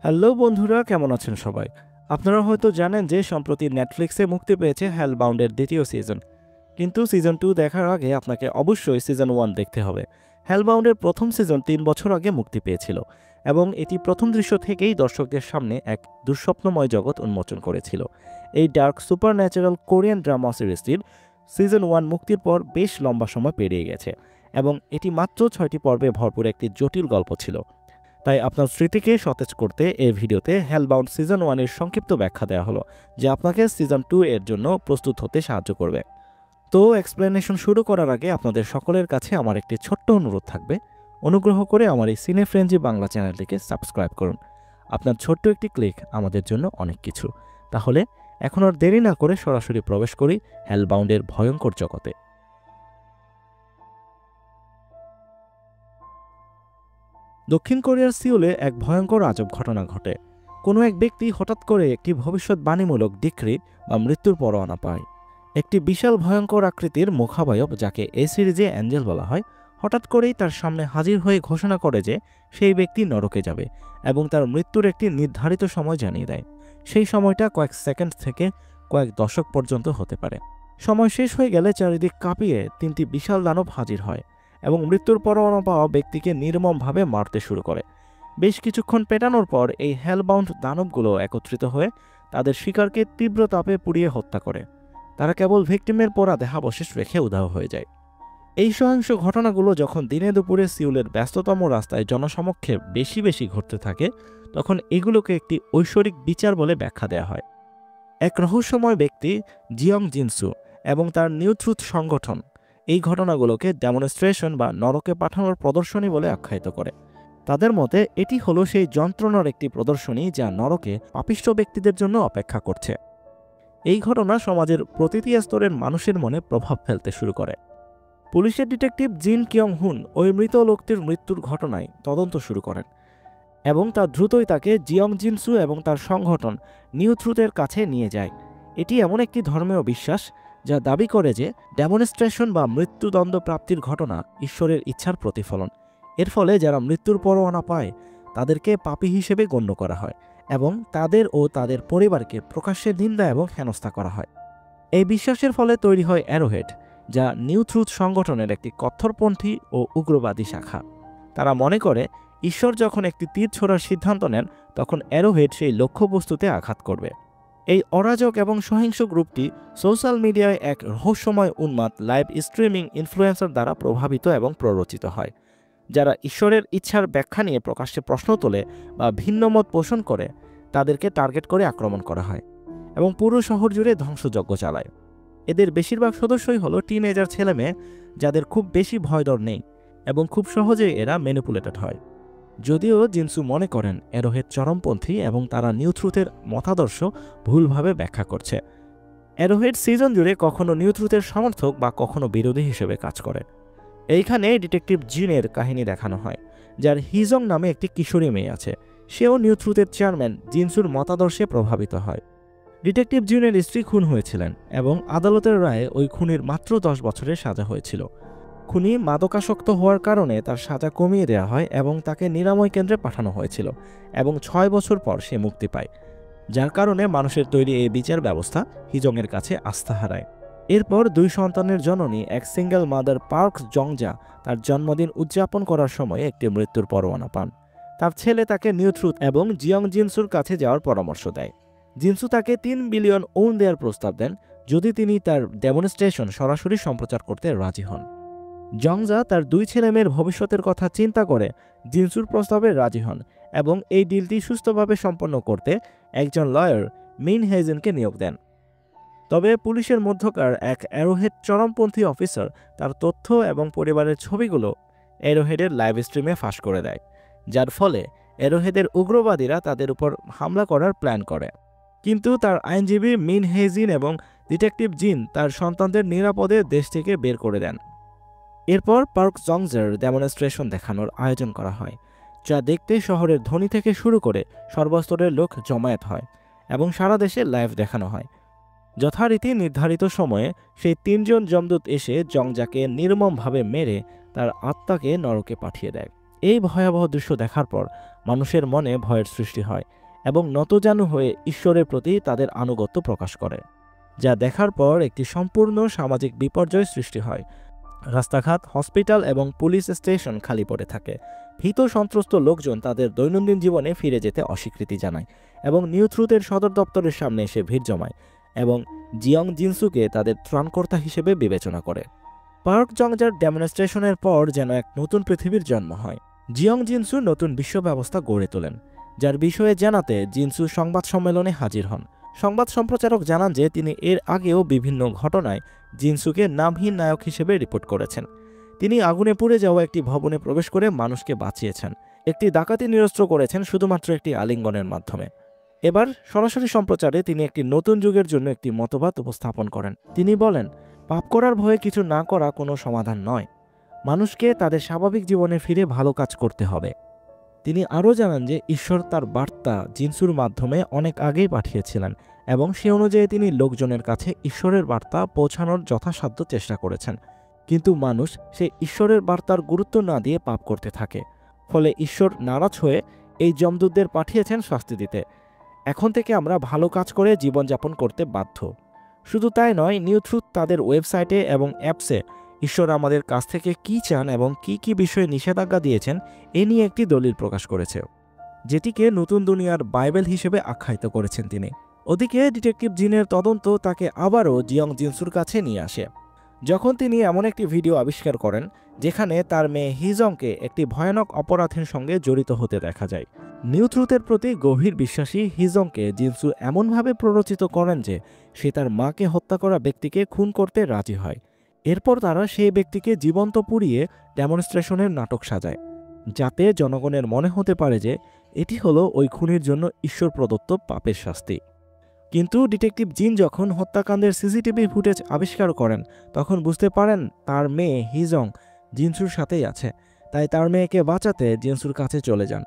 Hello বন্ধুরা, কেমন আছেন সবাই? আপনারা হয়তো জানেন যে সম্প্রতি নেটফ্লিক্সে মুক্তি পেয়েছে হেলবাউন্ডের দ্বিতীয় সিজন। কিন্তু সিজন 2 দেখার আগে আপনাকে অবশ্যই সিজন 1 দেখতে হবে। হেলবাউন্ডের প্রথম সিজন 3 বছর আগে মুক্তি পেয়েছিল এবং এটি প্রথম দৃশ্য থেকেই দর্শকদের সামনে এক দুঃস্বপ্নময় জগৎ উন্মোচন করেছিল। এই ডার্ক সুপারন্যাচারাল কোরিয়ান ড্রামা সিরিজটির সিজন 1 মুক্তির পর বেশ লম্বা সময় পেরিয়ে গেছে এবং এটি মাত্র 6টি পর্বে ভরপুর একটি জটিল গল্প ছিল। তাই আপনার স্মৃতিকে সতেজ করতে এই ভিডিওতে হেলবাউন্ড সিজন 1 এর সংক্ষিপ্ত ব্যাখ্যা দেওয়া হলো, যা আপনাকে সিজন 2 এর জন্য প্রস্তুত হতে সাহায্য করবে। তো এক্সপ্লেনেশন শুরু করার আগে আপনাদের সকলের কাছে আমার একটি ছোট্ট অনুরোধ থাকবে। অনুগ্রহ করে আমার এই সিনে ফ্রেঞ্জি বাংলা চ্যানেলটিকে সাবস্ক্রাইব করুন। আপনার ছোট্ট একটি ক্লিক আমাদের জন্য অনেক কিছু। তাহলে এখন আর দেরি না করে সরাসরি প্রবেশ করি হেলবাউন্ডের ভয়ঙ্কর জগতে। দক্ষিণ কোরিয়ার সিউলে এক ভয়ঙ্কর আজব ঘটনা ঘটে। কোনো এক ব্যক্তি হঠাৎ করে একটি ভবিষ্যৎবাণীমূলক ডিক্রি বা মৃত্যুর পরোয়ানা পায়। একটি বিশাল ভয়ঙ্কর আকৃতির মুখাবয়ব, যাকে এই সিরিজে অ্যাঞ্জেল বলা হয়, হঠাৎ করেই তার সামনে হাজির হয়ে ঘোষণা করে যে সেই ব্যক্তি নরকে যাবে এবং তার মৃত্যুর একটি নির্ধারিত সময় জানিয়ে দেয়। সেই সময়টা কয়েক সেকেন্ড থেকে কয়েক দশক পর্যন্ত হতে পারে। সময় শেষ হয়ে গেলে চারিদিক কাঁপিয়ে 3টি বিশাল দানব হাজির হয় এবং মৃত্যুর পরোয়ানা পাওয়া ব্যক্তিকে নির্মমভাবে মারতে শুরু করে। বেশ কিছুক্ষণ পেটানোর পর এই হেলবাউন্ড দানবগুলো একত্রিত হয়ে তাদের শিকারকে তীব্র তাপে পুড়িয়ে হত্যা করে। তারা কেবল ভিকটিমের পোড়া দেহাবশেষ রেখে উধাও হয়ে যায়। এই সহিংস ঘটনাগুলো যখন দিনে দুপুরে সিউলের ব্যস্ততম রাস্তায় জনসমক্ষে বেশি বেশি ঘটতে থাকে, তখন এগুলোকে একটি ঐশ্বরিক বিচার বলে ব্যাখ্যা দেওয়া হয়। এক রহস্যময় ব্যক্তি জিয়ং জিনসু এবং তার নিউ ট্রুথ সংগঠন এই ঘটনাগুলোকে ডেমনস্ট্রেশন বা নরকে পাঠানোর প্রদর্শনী বলে আখ্যায়িত করে। তাদের মতে এটি হলো সেই যন্ত্রণার একটি প্রদর্শনী যা নরকে পাপিষ্ঠ ব্যক্তিদের জন্য অপেক্ষা করছে। এই ঘটনা সমাজের প্রতিটি স্তরের মানুষের মনে প্রভাব ফেলতে শুরু করে। পুলিশের ডিটেকটিভ জিন কিয়ং হুন ওই মৃত লোকটির মৃত্যুর ঘটনায় তদন্ত শুরু করেন এবং তা দ্রুতই তাকে জিয়ং জিনসু এবং তার সংগঠন নিউ ট্রুথের কাছে নিয়ে যায়। এটি এমন একটি ধর্মীয় বিশ্বাস যা দাবি করে যে ডেমনস্ট্রেশন বা মৃত্যুদণ্ড প্রাপ্তির ঘটনা ঈশ্বরের ইচ্ছার প্রতিফলন। এর ফলে যারা মৃত্যুর পরোয়ানা পায় তাদেরকে পাপী হিসেবে গণ্য করা হয় এবং তাদের ও তাদের পরিবারকে প্রকাশ্যে নিন্দা এবং হেনস্থা করা হয়। এই বিশ্বাসের ফলে তৈরি হয় অ্যারোহেড, যা নিউ ট্রুথ সংগঠনের একটি কট্টরপন্থী ও উগ্রবাদী শাখা। তারা মনে করে ঈশ্বর যখন একটি তীর ছোড়ার সিদ্ধান্ত নেন, তখন অ্যারোহেড সেই লক্ষ্যবস্তুতে আঘাত করবে। এই অরাজক এবং সহিংস গ্রুপটি সোশ্যাল মিডিয়ায় এক রহস্যময় উন্মাদ লাইভ স্ট্রিমিং ইনফ্লুয়েন্সার দ্বারা প্রভাবিত এবং প্ররোচিত হয়, যারা ঈশ্বরের ইচ্ছার ব্যাখ্যা নিয়ে প্রকাশ্যে প্রশ্ন তোলে বা ভিন্ন মত পোষণ করে। তাদেরকে টার্গেট করে আক্রমণ করা হয় এবং পুরো শহর জুড়ে ধ্বংসযজ্ঞ চালায়। এদের বেশিরভাগ সদস্যই হলো টিনএজার ছেলেমেয়ে, যাদের খুব বেশি ভয়ডর নেই এবং খুব সহজেই এরা ম্যানিপুলেটেড হয়। যদিও জিনসু মনে করেন অ্যারোহেড চরমপন্থী এবং তারা নিউ ট্রুথের মতাদর্শ ভুলভাবে ব্যাখ্যা করছে। অ্যারোহেড সিজন জুড়ে কখনো নিউ ট্রুথের সমর্থক বা কখনো বিরোধী হিসেবে কাজ করে। এইখানে ডিটেকটিভ জিনের কাহিনী দেখানো হয়, যার হিজং নামে একটি কিশোরী মেয়ে আছে। সেও নিউ ট্রুথের চেয়ারম্যান জিনসুর মতাদর্শে প্রভাবিত হয়। ডিটেকটিভ জিনের স্ত্রী খুন হয়েছিলেন এবং আদালতের রায়ে ওই খুনির মাত্র 10 বছরের সাজা হয়েছিল। খুনি মাদকাসক্ত হওয়ার কারণে তার সাজা কমিয়ে দেওয়া হয় এবং তাকে নিরাময় কেন্দ্রে পাঠানো হয়েছিল এবং 6 বছর পর সে মুক্তি পায়, যার কারণে মানুষের তৈরি এই বিচার ব্যবস্থা হিজংয়ের কাছে আস্থা হারায়। এরপর 2 সন্তানের জননী এক সিঙ্গেল মাদার পার্ক জংজা তার জন্মদিন উদযাপন করার সময় একটি মৃত্যুর পরোয়ানা পান। তার ছেলে তাকে নিউ ট্রুথ এবং জিয়ং জিনসুর কাছে যাওয়ার পরামর্শ দেয়। জিনসু তাকে 3 বিলিয়ন ওন দেওয়ার প্রস্তাব দেন যদি তিনি তার ডেমনস্ট্রেশন সরাসরি সম্প্রচার করতে রাজি হন। জংজা তার 2 ছেলেমেয়ের ভবিষ্যতের কথা চিন্তা করে জিনসুর প্রস্তাবে রাজি হন এবং এই ডিলটি সুস্থভাবে সম্পন্ন করতে একজন লয়ার মিন হেজেনকে নিয়োগ দেন। তবে পুলিশের মধ্যকার এক অ্যারোহেড চরমপন্থী অফিসার তার তথ্য এবং পরিবারের ছবিগুলো অ্যারোহেডের লাইভ স্ট্রিমে ফাঁস করে দেয়, যার ফলে অ্যারোহেডের উগ্রবাদীরা তাদের উপর হামলা করার প্ল্যান করে। কিন্তু তার আইনজীবী মিন হেজিন এবং ডিটেকটিভ জিন তার সন্তানদের নিরাপদে দেশ থেকে বের করে দেন। এরপর পার্ক জংজের ডেমনস্ট্রেশন দেখানোর আয়োজন করা হয়, যা দেখতে শহরের ধনী থেকে শুরু করে সর্বস্তরের লোক জমায়েত হয় এবং সারা দেশে লাইভ দেখানো হয়। যথারীতি নির্ধারিত সময়ে সেই 3 জন যমদূত এসে জংজাকে নির্মমভাবে মেরে তার আত্মাকে নরকে পাঠিয়ে দেয়। এই ভয়াবহ দৃশ্য দেখার পর মানুষের মনে ভয়ের সৃষ্টি হয় এবং নতজানু হয়ে ঈশ্বরের প্রতি তাদের আনুগত্য প্রকাশ করে, যা দেখার পর একটি সম্পূর্ণ সামাজিক বিপর্যয় সৃষ্টি হয়। রাস্তাঘাট, হসপিটাল এবং পুলিশ স্টেশন খালি পড়ে থাকে। ভীত সন্ত্রস্ত লোকজন তাদের দৈনন্দিন জীবনে ফিরে যেতে অস্বীকৃতি জানায় এবং নিউ ট্রুথের সদর দপ্তরের সামনে এসে ভিড় জমায় এবং জিয়ং জিনসুকে তাদের ত্রাণকর্তা হিসেবে বিবেচনা করে। পার্ক জংজার ডেমনস্ট্রেশনের পর যেন এক নতুন পৃথিবীর জন্ম হয়। জিয়ং জিনসু নতুন বিশ্ব ব্যবস্থা গড়ে তোলেন, যার বিষয়ে জানাতে জিনসু সংবাদ সম্মেলনে হাজির হন। সংবাদ সম্প্রচারক জানান যে তিনি এর আগেও বিভিন্ন ঘটনায় জিনসুকে নামহীন নায়ক হিসেবে রিপোর্ট করেছেন। তিনি আগুনে পুড়ে যাওয়া একটি ভবনে প্রবেশ করে মানুষকে বাঁচিয়েছেন, একটি ডাকাতি নিরস্ত্র করেছেন শুধুমাত্র একটি আলিঙ্গনের মাধ্যমে। এবার সরাসরি সম্প্রচারে তিনি একটি নতুন যুগের জন্য একটি মতবাদ উপস্থাপন করেন। তিনি বলেন, পাপ করার ভয়ে কিছু না করা কোনো সমাধান নয়। মানুষকে তাদের স্বাভাবিক জীবনে ফিরে ভালো কাজ করতে হবে। তিনি আরও জানান যে ঈশ্বর তার বার্তা জিনসুর মাধ্যমে অনেক আগেই পাঠিয়েছিলেন এবং সে অনুযায়ী তিনি লোকজনের কাছে ঈশ্বরের বার্তা পৌঁছানোর যথাসাধ্য চেষ্টা করেছেন, কিন্তু মানুষ সেই ঈশ্বরের বার্তার গুরুত্ব না দিয়ে পাপ করতে থাকে। ফলে ঈশ্বর নারাজ হয়ে এই যমদূতদের পাঠিয়েছেন শাস্তি দিতে। এখন থেকে আমরা ভালো কাজ করে জীবনযাপন করতে বাধ্য। শুধু তাই নয়, নিউ ট্রুথ তাদের ওয়েবসাইটে এবং অ্যাপসে ঈশ্বর আমাদের কাছ থেকে কী চান এবং কি কি বিষয়ে নিষেধাজ্ঞা দিয়েছেন এ নিয়ে একটি দলিল প্রকাশ করেছে, যেটিকে নতুন দুনিয়ার বাইবেল হিসেবে আখ্যায়িত করেছেন তিনি। ওদিকে ডিটেকটিভ জিনের তদন্ত তাকে আবারও জিয়ং জিনসুর কাছে নিয়ে আসে, যখন তিনি এমন একটি ভিডিও আবিষ্কার করেন যেখানে তার মেয়ে হিজংকে একটি ভয়ানক অপরাধের সঙ্গে জড়িত হতে দেখা যায়। নিউ ট্রুথের প্রতি গভীর বিশ্বাসী হিজংকে জিনসু এমনভাবে প্ররোচিত করেন যে সে তার মাকে হত্যা করা ব্যক্তিকে খুন করতে রাজি হয়। এরপর তারা সেই ব্যক্তিকে জীবন্ত পুড়িয়ে ডেমনস্ট্রেশনের নাটক সাজায়, যাতে জনগণের মনে হতে পারে যে এটি হলো ওই খুনির জন্য ঈশ্বর প্রদত্ত পাপের শাস্তি। কিন্তু ডিটেকটিভ জিন যখন হত্যাকাণ্ডের সিসিটিভি ফুটেজ আবিষ্কার করেন তখন বুঝতে পারেন তার মেয়ে হিজং জিনসুর সাথেই আছে, তাই তার মেয়েকে বাঁচাতে জিনসুর কাছে চলে যান।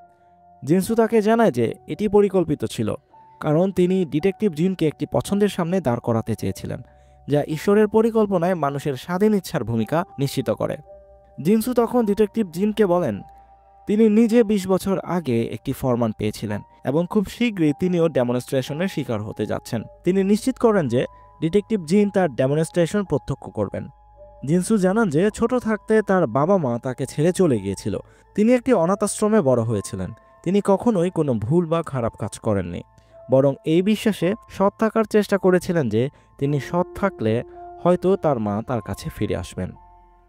জিনসু তাকে জানায় যে এটি পরিকল্পিত ছিল, কারণ তিনি ডিটেকটিভ জিনকে একটি পছন্দের সামনে দাঁড় করাতে চেয়েছিলেন, যা ঈশ্বরের পরিকল্পনায় মানুষের স্বাধীন ইচ্ছার ভূমিকা নিশ্চিত করে। জিনসু তখন ডিটেকটিভ জিনকে বলেন তিনি নিজে 20 বছর আগে একটি ফরমান পেয়েছিলেন এবং খুব শীঘ্রই তিনিও ডেমনস্ট্রেশনের শিকার হতে যাচ্ছেন। তিনি নিশ্চিত করেন যে ডিটেকটিভ জিন তার ডেমনস্ট্রেশন প্রত্যক্ষ করবেন। জিনসু জানান যে ছোট থাকতে তার বাবা মা তাকে ছেড়ে চলে গিয়েছিল। তিনি একটি অনাথ আশ্রমে বড় হয়েছিলেন। তিনি কখনোই কোনো ভুল বা খারাপ কাজ করেননি, বরং এই বিশ্বাসে সৎ থাকার চেষ্টা করেছিলেন যে তিনি সৎ থাকলে হয়তো তার মা তার কাছে ফিরে আসবেন।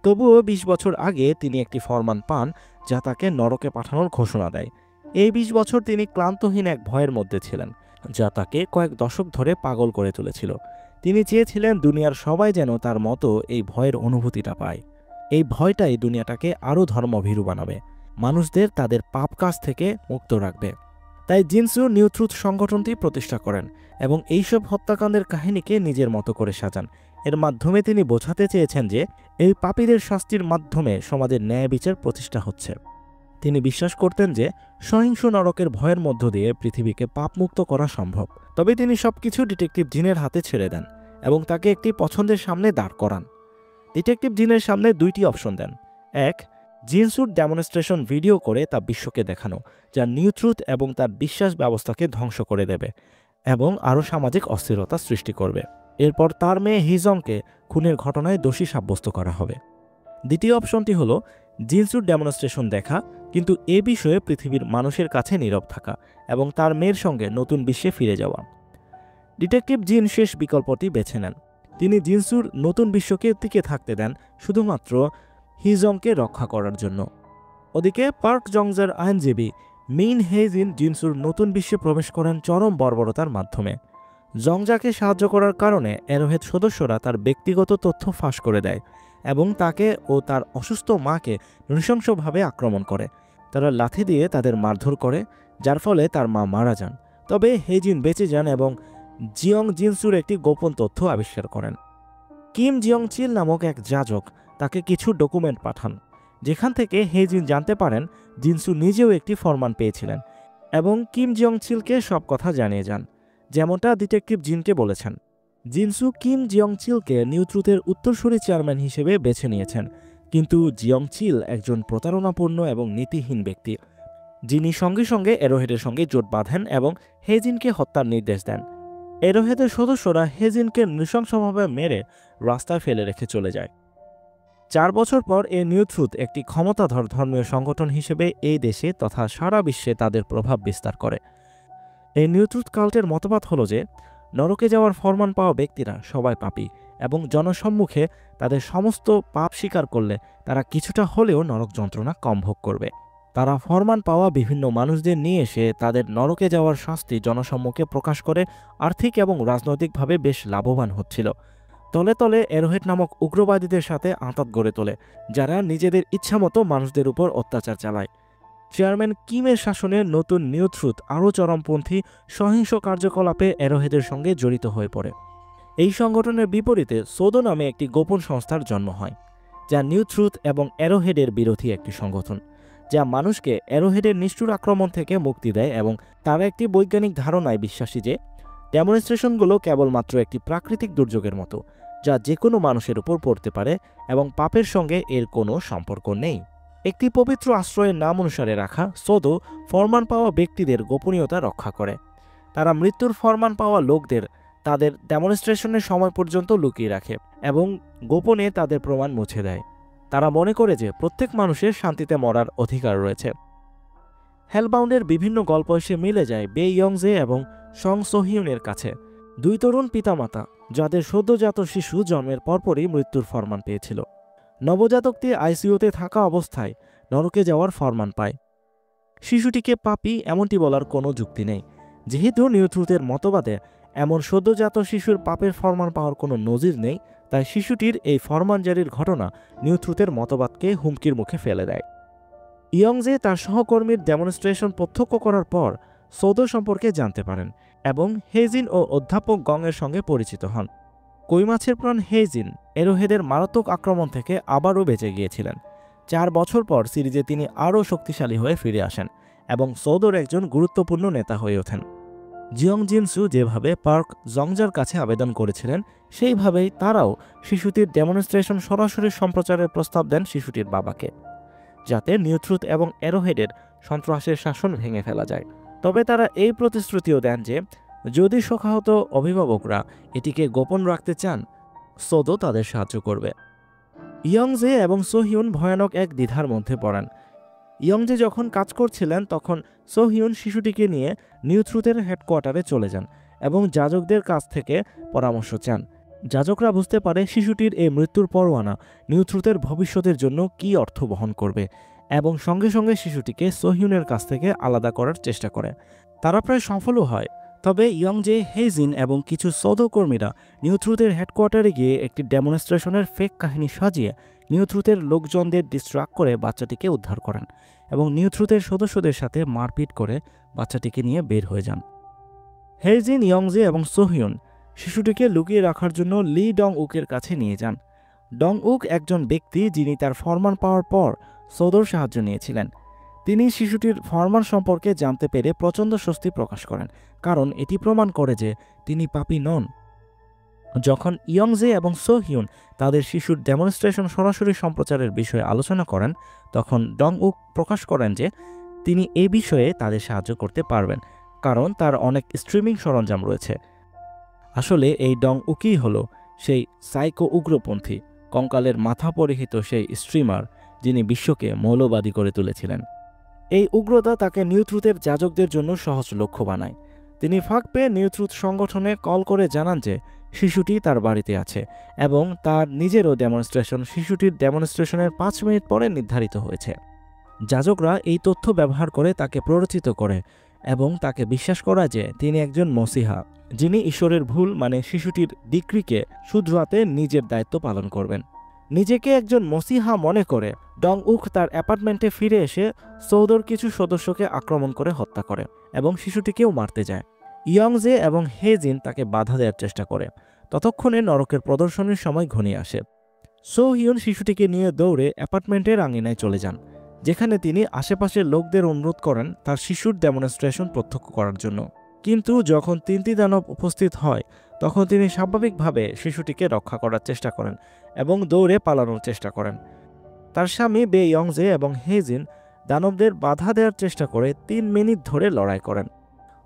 তবুও 20 বছর আগে তিনি একটি ফরমান পান যা তাকে নরকে পাঠানোর ঘোষণা দেয়। এই 20 বছর তিনি ক্লান্তহীন এক ভয়ের মধ্যে ছিলেন, যা তাকে কয়েক দশক ধরে পাগল করে তুলেছিল। তিনি চেয়েছিলেন দুনিয়ার সবাই যেন তার মতো এই ভয়ের অনুভূতিটা পায়। এই ভয়টাই দুনিয়াটাকে আরও ধর্মভীরু বানাবে, মানুষদের তাদের পাপ কাজ থেকে মুক্ত রাখবে। তাই জিনসু নিউ ট্রুথ সংগঠনটি প্রতিষ্ঠা করেন এবং এইসব হত্যাকাণ্ডের কাহিনীকে নিজের মতো করে সাজান। এর মাধ্যমে তিনি বোঝাতে চেয়েছেন যে এই পাপীদের শাস্তির মাধ্যমে সমাজের ন্যায় বিচার প্রতিষ্ঠা হচ্ছে। তিনি বিশ্বাস করতেন যে সহিংস নরকের ভয়ের মধ্য দিয়ে পৃথিবীকে পাপমুক্ত করা সম্ভব। তবে তিনি সবকিছু ডিটেকটিভ জিনের হাতে ছেড়ে দেন এবং তাকে একটি পছন্দের সামনে দাঁড় করান। ডিটেকটিভ জিনের সামনে দুইটি অপশন দেন। এক, জিনসুর ডেমনস্ট্রেশন ভিডিও করে তা বিশ্বকে দেখানো, যা নিউ ট্রুথ এবং তার বিশ্বাস ব্যবস্থাকে ধ্বংস করে দেবে এবং আরও সামাজিক অস্থিরতা সৃষ্টি করবে। এরপর তার মেয়ে হিজংকে খুনের ঘটনায় দোষী সাব্যস্ত করা হবে। দ্বিতীয় অপশনটি হলো জিনসুর ডেমনস্ট্রেশন দেখা, কিন্তু এ বিষয়ে পৃথিবীর মানুষের কাছে নীরব থাকা এবং তার মেয়ের সঙ্গে নতুন বিশ্বে ফিরে যাওয়া। ডিটেকটিভ জিন শেষ বিকল্পটি বেছে নেন। তিনি জিনসুর নতুন বিশ্বকে টিকে থাকতে দেন শুধুমাত্র হিজংকে রক্ষা করার জন্য। ওদিকে পার্ক জংজার আইনজীবী মিন হেজিন জিনসুর নতুন বিশ্বে প্রবেশ করেন চরম বর্বরতার মাধ্যমে। জংজাকে সাহায্য করার কারণে অ্যারোহেড সদস্যরা তার ব্যক্তিগত তথ্য ফাঁস করে দেয় এবং তাকে ও তার অসুস্থ মাকে নৃশংসভাবে আক্রমণ করে। তারা লাথি দিয়ে তাদের মারধর করে, যার ফলে তার মা মারা যান। তবে হেজিন বেঁচে যান এবং জিয়ং জিনসুর একটি গোপন তথ্য আবিষ্কার করেন। কিম জিয়ং চিল নামক এক যাজক তাকে কিছু ডকুমেন্ট পাঠান, যেখান থেকে হেজিন জানতে পারেন জিনসু নিজেও একটি ফরমান পেয়েছিলেন এবং কিম জিয়ং চিলকে সব কথা জানিয়ে যান, যেমনটা ডিটেকটিভ জিনকে বলেছেন। জিনসু কিম জিয়ং চিলকে নিউ ট্রুথের উত্তরসূরি চেয়ারম্যান হিসেবে বেছে নিয়েছেন। কিন্তু জিয়ং চিল একজন প্রতারণাপূর্ণ এবং নীতিহীন ব্যক্তি, যিনি সঙ্গে সঙ্গে এরোহেডের সঙ্গে জোট বাঁধেন এবং হেজিনকে হত্যার নির্দেশ দেন। এরোহেডের সদস্যরা হেজিনকে নৃশংসভাবে মেরে রাস্তায় ফেলে রেখে চলে যায়। 4 বছর পর এ নিউ ট্রুথ একটি ক্ষমতাধর ধর্মীয় সংগঠন হিসেবে এই দেশে তথা সারা বিশ্বে তাদের প্রভাব বিস্তার করে। এই নিউ ট্রুথ কাল্টের মতবাদ হল যে নরকে যাওয়ার ফরমান পাওয়া ব্যক্তিরা সবাই পাপী এবং জনসম্মুখে তাদের সমস্ত পাপ স্বীকার করলে তারা কিছুটা হলেও নরক যন্ত্রণা কম ভোগ করবে। তারা ফরমান পাওয়া বিভিন্ন মানুষদের নিয়ে এসে তাদের নরকে যাওয়ার শাস্তি জনসম্মুখে প্রকাশ করে আর্থিক এবং রাজনৈতিকভাবে বেশ লাভবান হচ্ছিল। তলে তলে এরোহেড নামক উগ্রবাদীদের সাথে আঁতাত গড়ে তোলে, যারা নিজেদের ইচ্ছামতো মানুষদের উপর অত্যাচার চালায়। চেয়ারম্যান কিমের শাসনে নতুন নিউ ট্রুথ আরও চরমপন্থী সহিংস কার্যকলাপে এরোহেডের সঙ্গে জড়িত হয়ে পড়ে। এই সংগঠনের বিপরীতে সোদো নামে একটি গোপন সংস্থার জন্ম হয়, যা নিউ ট্রুথ এবং এরোহেডের বিরোধী একটি সংগঠন, যা মানুষকে এরোহেডের নিষ্ঠুর আক্রমণ থেকে মুক্তি দেয় এবং তারা একটি বৈজ্ঞানিক ধারণায় বিশ্বাসী যে ডেমনস্ট্রেশনগুলো কেবলমাত্র একটি প্রাকৃতিক দুর্যোগের মতো, যা যে কোনো মানুষের উপর পড়তে পারে এবং পাপের সঙ্গে এর কোনো সম্পর্ক নেই। একটি পবিত্র আশ্রয়ের নাম অনুসারে রাখা সোদো ফরমান পাওয়া ব্যক্তিদের গোপনীয়তা রক্ষা করে। তারা মৃত্যুর ফরমান পাওয়া লোকদের তাদের ডেমনস্ট্রেশনের সময় পর্যন্ত লুকিয়ে রাখে এবং গোপনে তাদের প্রমাণ মুছে দেয়। তারা মনে করে যে প্রত্যেক মানুষের শান্তিতে মরার অধিকার রয়েছে। হেলবাউন্ডের বিভিন্ন গল্প এসে মিলে যায় বে ইয়ংজে এবং সং সোহিউনের কাছে, দুই তরুণ পিতামাতা যাদের সদ্যজাত শিশু জন্মের পরপরই মৃত্যুর ফরমান পেয়েছিল। নবজাতকটি আইসিইউতে থাকা অবস্থায় নরকে যাওয়ার ফরমান পায়। শিশুটিকে পাপী এমনটি বলার কোনো যুক্তি নেই, যেহেতু নিউ ট্রুথের মতবাদে এমন সদ্যজাত শিশুর পাপের ফরমান পাওয়ার কোনো নজির নেই, তাই শিশুটির এই ফরমান জারির ঘটনা নিউ ট্রুথের মতবাদকে হুমকির মুখে ফেলে দেয়। ইয়ংজে তার সহকর্মীর ডেমনস্ট্রেশন প্রত্যক্ষ করার পর সোদো সম্পর্কে জানতে পারেন এবং হেজিন ও অধ্যাপক গংয়ের সঙ্গে পরিচিত হন। কই মাছের প্রাণ হেজিন এরোহেডের মারাত্মক আক্রমণ থেকে আবারও বেঁচে গিয়েছিলেন। 4 বছর পর সিরিজে তিনি আরও শক্তিশালী হয়ে ফিরে আসেন এবং সৌদোর একজন গুরুত্বপূর্ণ নেতা হয়ে ওঠেন। জিয়ং জিনসু যেভাবে পার্ক জংজার কাছে আবেদন করেছিলেন, সেইভাবেই তারাও শিশুটির ডেমনস্ট্রেশন সরাসরি সম্প্রচারের প্রস্তাব দেন শিশুটির বাবাকে, যাতে নিউ ট্রুথ এবং এরোহেডের সন্ত্রাসের শাসন ভেঙে ফেলা যায়। তবে তারা এই প্রতিশ্রুতিও দেন যে যদি শোকাহত অভিভাবকরা এটিকে গোপন রাখতে চান, সোদো তাদের সাহায্য করবে। ইয়ংজে এবং সোহিউন ভয়ানক এক দ্বিধার মধ্যে পড়েন। ইয়ংজে যখন কাজ করছিলেন তখন সোহিউন শিশুটিকে নিয়ে নিউ ট্রুথের হেডকোয়ার্টারে চলে যান এবং যাজকদের কাছ থেকে পরামর্শ চান। যাজকরা বুঝতে পারে শিশুটির এই মৃত্যুর পরোয়ানা নিউ ট্রুথের ভবিষ্যতের জন্য কী অর্থ বহন করবে এবং সঙ্গে সঙ্গে শিশুটিকে সোহিউনের কাছ থেকে আলাদা করার চেষ্টা করে। তারা প্রায় সফলও হয়। তবে ইয়ংজে, হেজিন এবং কিছু সোদো কর্মীরা নিউ ট্রুথের হেডকোয়ার্টারে গিয়ে একটি ডেমনস্ট্রেশনের ফেক কাহিনী সাজিয়ে নিউ ট্রুথের লোকজনদের ডিস্ট্রাক্ট করে বাচ্চাটিকে উদ্ধার করেন এবং নিউ ট্রুথের সদস্যদের সাথে মারপিট করে বাচ্চাটিকে নিয়ে বের হয়ে যান। হেজিন, ইয়ংজে এবং সোহিউন শিশুটিকে লুকিয়ে রাখার জন্য লি ডং উকের কাছে নিয়ে যান। ডং উক একজন ব্যক্তি যিনি তার ফরমান পাওয়ার পর সোদোর সাহায্য নিয়েছিলেন। তিনি শিশুটির ফরমান সম্পর্কে জানতে পেরে প্রচণ্ড স্বস্তি প্রকাশ করেন, কারণ এটি প্রমাণ করে যে তিনি পাপী নন। যখন ইয়ংজে এবং সোহিউন তাদের শিশুর ডেমনস্ট্রেশন সরাসরি সম্প্রচারের বিষয়ে আলোচনা করেন, তখন ডং উক প্রকাশ করেন যে তিনি এ বিষয়ে তাদের সাহায্য করতে পারবেন, কারণ তার অনেক স্ট্রিমিং সরঞ্জাম রয়েছে। আসলে এই ডং উকই হল সেই সাইকো উগ্রপন্থী, কঙ্কালের মাথা পরিহিত সেই স্ট্রিমার যিনি বিশ্বকে মৌলবাদী করে তুলেছিলেন। এই উগ্রতা তাকে নিউ ট্রুথের যাজকদের জন্য সহজ লক্ষ্য বানায়। তিনি ফাঁক পেয়ে নিউ ট্রুথ সংগঠনে কল করে জানান যে শিশুটি তার বাড়িতে আছে এবং তার নিজেরও ডেমনস্ট্রেশন শিশুটির ডেমনস্ট্রেশনের 5 মিনিট পরে নির্ধারিত হয়েছে। যাজকরা এই তথ্য ব্যবহার করে তাকে প্ররোচিত করে এবং তাকে বিশ্বাস করায় যে তিনি একজন মসিহা, যিনি ঈশ্বরের ভুল মানে শিশুটির ডিক্রিকে শুধরাতে নিজের দায়িত্ব পালন করবেন। নিজেকে একজন মসিহা মনে করে ডং উক তার অ্যাপার্টমেন্টে ফিরে এসে সৌদোর কিছু সদস্যকে আক্রমণ করে হত্যা করে এবং শিশুটিকেও মারতে যায়। ইয়ংজে এবং হেজিন তাকে বাধা দেওয়ার চেষ্টা করে। ততক্ষণে নরকের প্রদর্শনীর সময় ঘনিয়ে আসে। সোহিউন শিশুটিকে নিয়ে দৌড়ে অ্যাপার্টমেন্টের আঙিনায় চলে যান, যেখানে তিনি আশেপাশের লোকদের অনুরোধ করেন তার শিশুর ডেমনস্ট্রেশন প্রত্যক্ষ করার জন্য। কিন্তু যখন 3টি দানব উপস্থিত হয়, তখন তিনি স্বাভাবিকভাবে শিশুটিকে রক্ষা করার চেষ্টা করেন এবং দৌড়ে পালানোর চেষ্টা করেন। তার স্বামী বে ইয়ংজে এবং হেজিন দানবদের বাধা দেওয়ার চেষ্টা করে 3 মিনিট ধরে লড়াই করেন।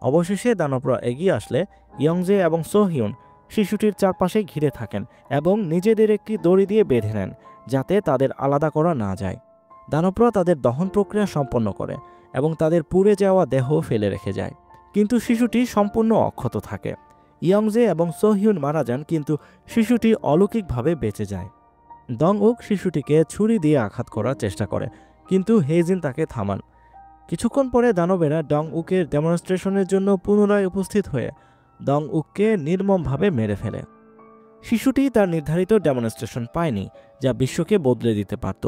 অবশেষে দানবরা এগিয়ে আসলে ইয়ংজে এবং সোহিউন শিশুটির চারপাশে ঘিরে থাকেন এবং নিজেদের একটি দড়ি দিয়ে বেঁধে নেন যাতে তাদের আলাদা করা না যায়। দানবরা তাদের দহন প্রক্রিয়া সম্পন্ন করে এবং তাদের পুড়ে যাওয়া দেহ ফেলে রেখে যায়, কিন্তু শিশুটি সম্পূর্ণ অক্ষত থাকে। ইয়ংজে এবং সোহিউন মারা যান, কিন্তু শিশুটি অলৌকিকভাবে বেঁচে যায়। দং উক শিশুটিকে ছুরি দিয়ে আঘাত করার চেষ্টা করে, কিন্তু হেজিন তাকে থামান। কিছুক্ষণ পরে দানবেরা ডং উকের ডেমনস্ট্রেশনের জন্য পুনরায় উপস্থিত হয়ে দং উককে নির্মমভাবে মেরে ফেলে। শিশুটি তার নির্ধারিত ডেমনস্ট্রেশন পায়নি, যা বিশ্বকে বদলে দিতে পারত,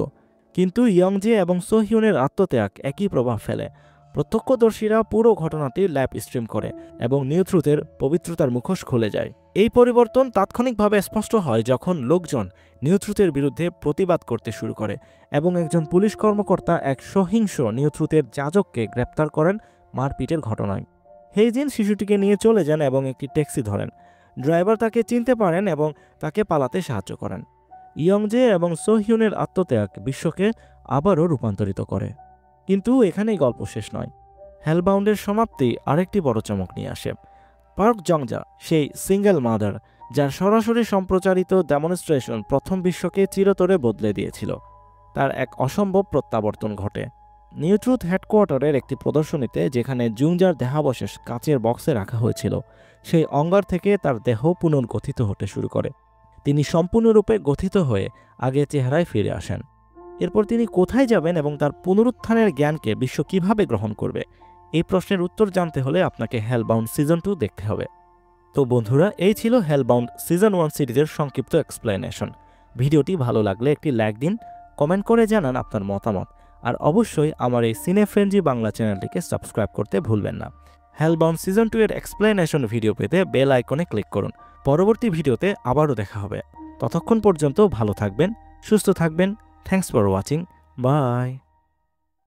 কিন্তু ইয়ংজে এবং সোহিউনের আত্মত্যাগ একই প্রভাব ফেলে। প্রত্যক্ষদর্শীরা পুরো ঘটনাটি ল্যাব স্ট্রিম করে এবং নিউ ট্রুথের পবিত্রতার মুখোশ খুলে যায়। এই পরিবর্তন তাৎক্ষণিকভাবে স্পষ্ট হয় যখন লোকজন নিউ ট্রুথের বিরুদ্ধে প্রতিবাদ করতে শুরু করে এবং একজন পুলিশ কর্মকর্তা এক সহিংস নিউ ট্রুথের যাজককে গ্রেপ্তার করেন মারপিটের ঘটনায়। হেইজিন শিশুটিকে নিয়ে চলে যান এবং একটি ট্যাক্সি ধরেন। ড্রাইভার তাকে চিনতে পারেন এবং তাকে পালাতে সাহায্য করেন। ইয়ংজে এবং সোহিউনের আত্মত্যাগ বিশ্বকে আবারও রূপান্তরিত করে। কিন্তু এখানেই গল্প শেষ নয়। হেলবাউন্ডের সমাপ্তি আরেকটি বড় চমক নিয়ে আসে। পার্ক জংজা, সেই সিঙ্গেল মাদার যার সরাসরি সম্প্রচারিত ডেমনস্ট্রেশন প্রথম বিশ্বকে চিরতরে বদলে দিয়েছিল, তার এক অসম্ভব প্রত্যাবর্তন ঘটে। নিউ ট্রুথ হেডকোয়ার্টারের একটি প্রদর্শনীতে, যেখানে জুংজার দেহাবশেষ কাচের বক্সে রাখা হয়েছিল, সেই অঙ্গার থেকে তার দেহ পুনর্গঠিত হতে শুরু করে। তিনি সম্পূর্ণরূপে গঠিত হয়ে আগের চেহারায় ফিরে আসেন। এরপর তিনি কোথায় যাবেন এবং তার পুনরুত্থানের জ্ঞানকে বিশ্ব কিভাবে গ্রহণ করবে, এই প্রশ্নের উত্তর জানতে হলে আপনাকে হেলবাউন্ড সিজন 2 দেখতে হবে। তো বন্ধুরা, এই ছিল হেলবাউন্ড সিজন 1 সিরিজের সংক্ষিপ্ত এক্সপ্লেনেশন। ভিডিওটি ভালো লাগলে একটি লাইক দিন, কমেন্ট করে জানান আপনার মতামত, আর অবশ্যই আমার এই সিনেফ্রেঞ্জি বাংলা চ্যানেলটিকে সাবস্ক্রাইব করতে ভুলবেন না। হেলবাউন্ড সিজন 2 এর এক্সপ্লেনেশন ভিডিও পেতে বেল আইকনে ক্লিক করুন। পরবর্তী ভিডিওতে আবারও দেখা হবে। ততক্ষণ পর্যন্ত ভালো থাকবেন, সুস্থ থাকবেন। Thanks for watching. বাই।